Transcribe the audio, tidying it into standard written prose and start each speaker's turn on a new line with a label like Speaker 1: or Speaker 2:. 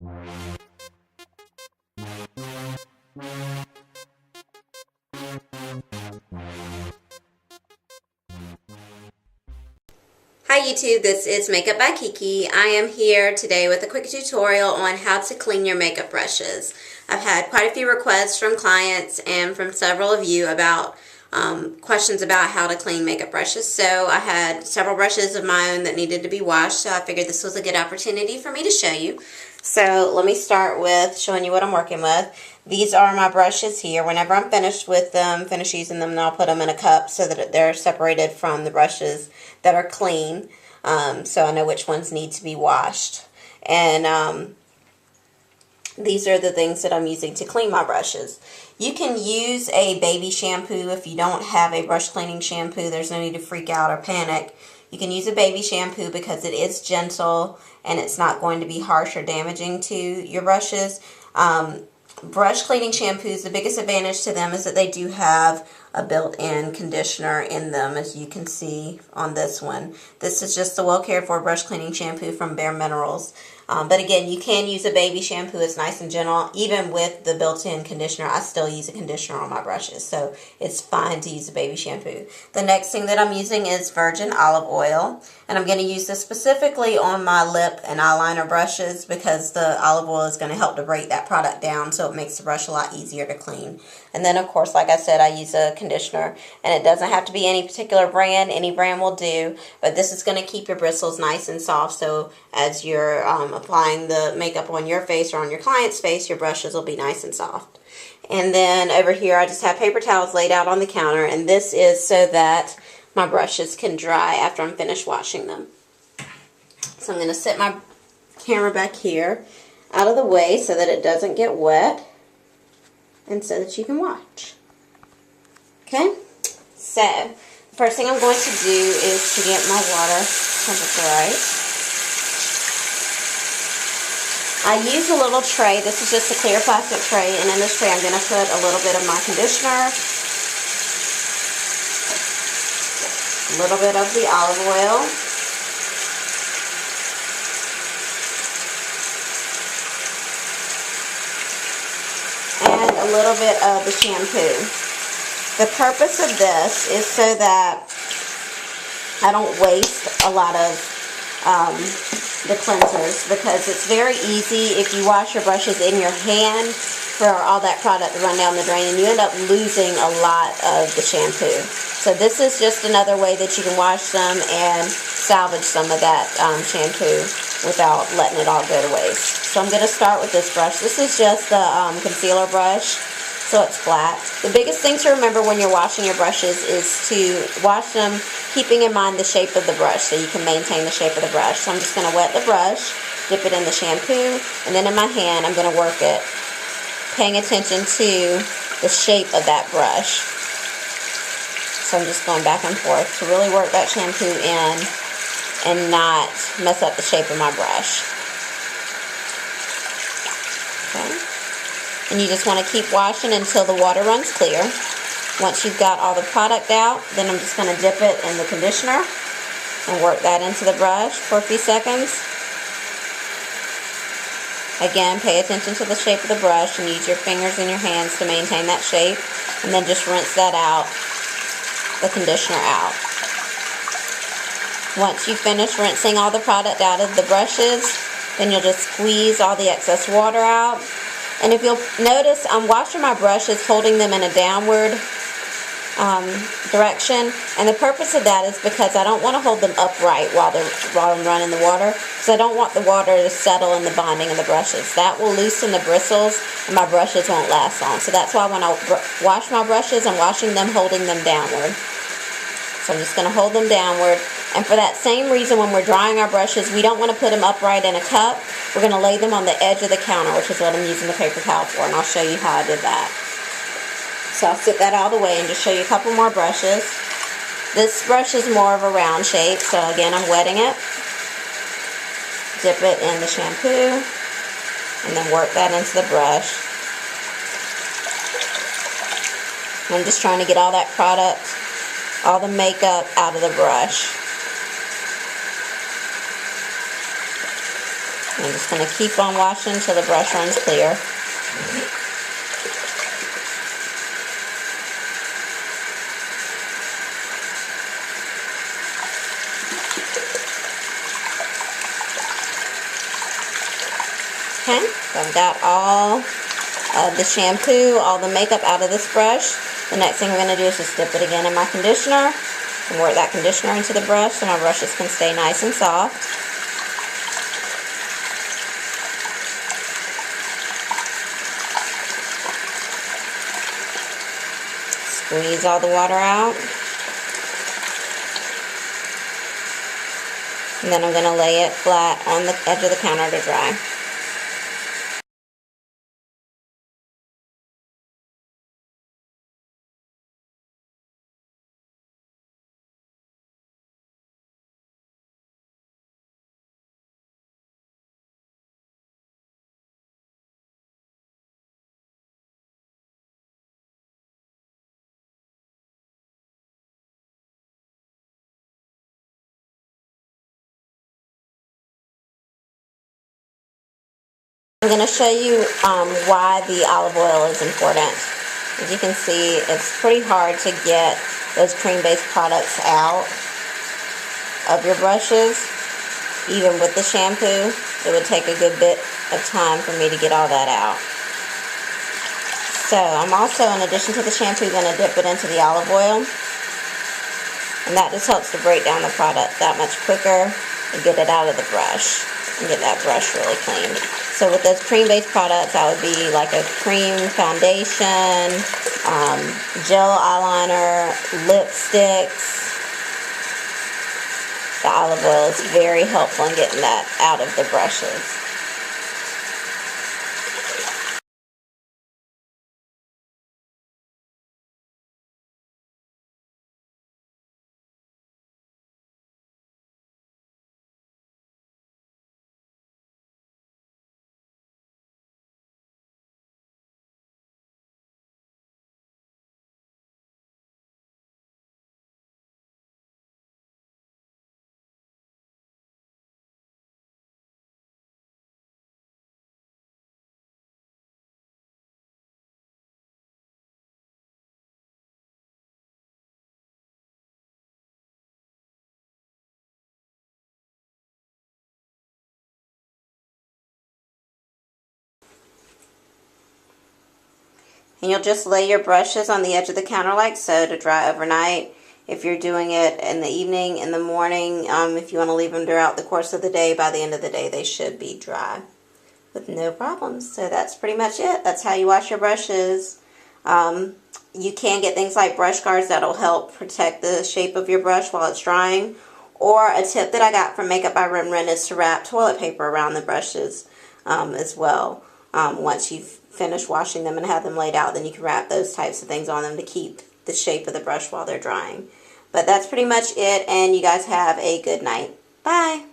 Speaker 1: Hi YouTube, this is Makeup by Kiki. I am here today with a quick tutorial on how to clean your makeup brushes. I've had quite a few requests from clients and from several of you about questions about how to clean makeup brushes. So I had several brushes of my own that needed to be washed, so I figured this was a good opportunity for me to show you. So let me start with showing you what I'm working with. These are my brushes here. Whenever I'm finished with them, finish using them, then I'll put them in a cup so that they're separated from the brushes that are clean, so I know which ones need to be washed. And these are the things that I'm using to clean my brushes. You can use a baby shampoo if you don't have a brush cleaning shampoo. There's no need to freak out or panic. You can use a baby shampoo because it is gentle and it's not going to be harsh or damaging to your brushes. Brush cleaning shampoos, the biggest advantage to them is that they do have a built-in conditioner in them, as you can see on this one. This is just a well cared for brush cleaning shampoo from Bare Minerals. But again, you can use a baby shampoo. It's nice and gentle. Even with the built-in conditioner, I still use a conditioner on my brushes, so it's fine to use a baby shampoo. The next thing that I'm using is virgin olive oil, and I'm going to use this specifically on my lip and eyeliner brushes because the olive oil is going to help to break that product down, so it makes the brush a lot easier to clean. And then, of course, like I said, I use a conditioner, and it doesn't have to be any particular brand. Any brand will do, but this is going to keep your bristles nice and soft, so as you're applying the makeup on your face or on your client's face, your brushes will be nice and soft. And then over here, I just have paper towels laid out on the counter, and this is so that my brushes can dry after I'm finished washing them. So I'm going to set my camera back here out of the way so that it doesn't get wet and so that you can watch. Okay, so the first thing I'm going to do is to get my water temperature right. I use a little tray. This is just a clear plastic tray, and in this tray I'm going to put a little bit of my conditioner, a little bit of the olive oil, and a little bit of the shampoo. The purpose of this is so that I don't waste a lot of the cleansers, because it's very easy if you wash your brushes in your hand for all that product to run down the drain, and you end up losing a lot of the shampoo. So this is just another way that you can wash them and salvage some of that shampoo without letting it all go to waste. So I'm going to start with this brush. This is just a concealer brush, so it's flat. The biggest thing to remember when you're washing your brushes is to wash them keeping in mind the shape of the brush so you can maintain the shape of the brush. So I'm just going to wet the brush, dip it in the shampoo, and then in my hand I'm going to work it, paying attention to the shape of that brush. So I'm just going back and forth to really work that shampoo in and not mess up the shape of my brush. Okay. And you just want to keep washing until the water runs clear. Once you've got all the product out, then I'm just going to dip it in the conditioner and work that into the brush for a few seconds. Again, pay attention to the shape of the brush and use your fingers and your hands to maintain that shape. And then just rinse that out, the conditioner out. Once you finish rinsing all the product out of the brushes, then you'll just squeeze all the excess water out. And if you'll notice, I'm washing my brushes holding them in a downward direction, and the purpose of that is because I don't want to hold them upright while I'm running the water, because I don't want the water to settle in the bonding of the brushes. That will loosen the bristles and my brushes won't last long. So that's why when I wash my brushes, I'm washing them holding them downward. So I'm just going to hold them downward. And for that same reason, when we're drying our brushes, we don't want to put them upright in a cup. We're going to lay them on the edge of the counter, which is what I'm using the paper towel for, and I'll show you how I did that. So I'll sit that out of the way and just show you a couple more brushes. This brush is more of a round shape, so again, I'm wetting it. Dip it in the shampoo, and then work that into the brush. I'm just trying to get all that product, all the makeup out of the brush. I'm just going to keep on washing until the brush runs clear. Okay, so I've got all of the shampoo, all the makeup out of this brush. The next thing I'm going to do is just dip it again in my conditioner and work that conditioner into the brush so my brushes can stay nice and soft. Squeeze all the water out. And then I'm going to lay it flat on the edge of the counter to dry. I'm going to show you why the olive oil is important. As you can see, it's pretty hard to get those cream-based products out of your brushes. Even with the shampoo, it would take a good bit of time for me to get all that out. So I'm also, in addition to the shampoo, going to dip it into the olive oil. And that just helps to break down the product that much quicker and get it out of the brush and get that brush really clean. So with those cream-based products, that would be like a cream foundation, gel eyeliner, lipsticks. The olive oil is very helpful in getting that out of the brushes. And you'll just lay your brushes on the edge of the counter like so to dry overnight. If you're doing it in the evening, in the morning, if you want to leave them throughout the course of the day, by the end of the day they should be dry with no problems. So that's pretty much it. That's how you wash your brushes. You can get things like brush guards that'll help protect the shape of your brush while it's drying. Or a tip that I got from Makeup by Ren is to wrap toilet paper around the brushes as well. Once you've finished washing them and have them laid out, then you can wrap those types of things on them to keep the shape of the brush while they're drying. But that's pretty much it, and you guys have a good night. Bye!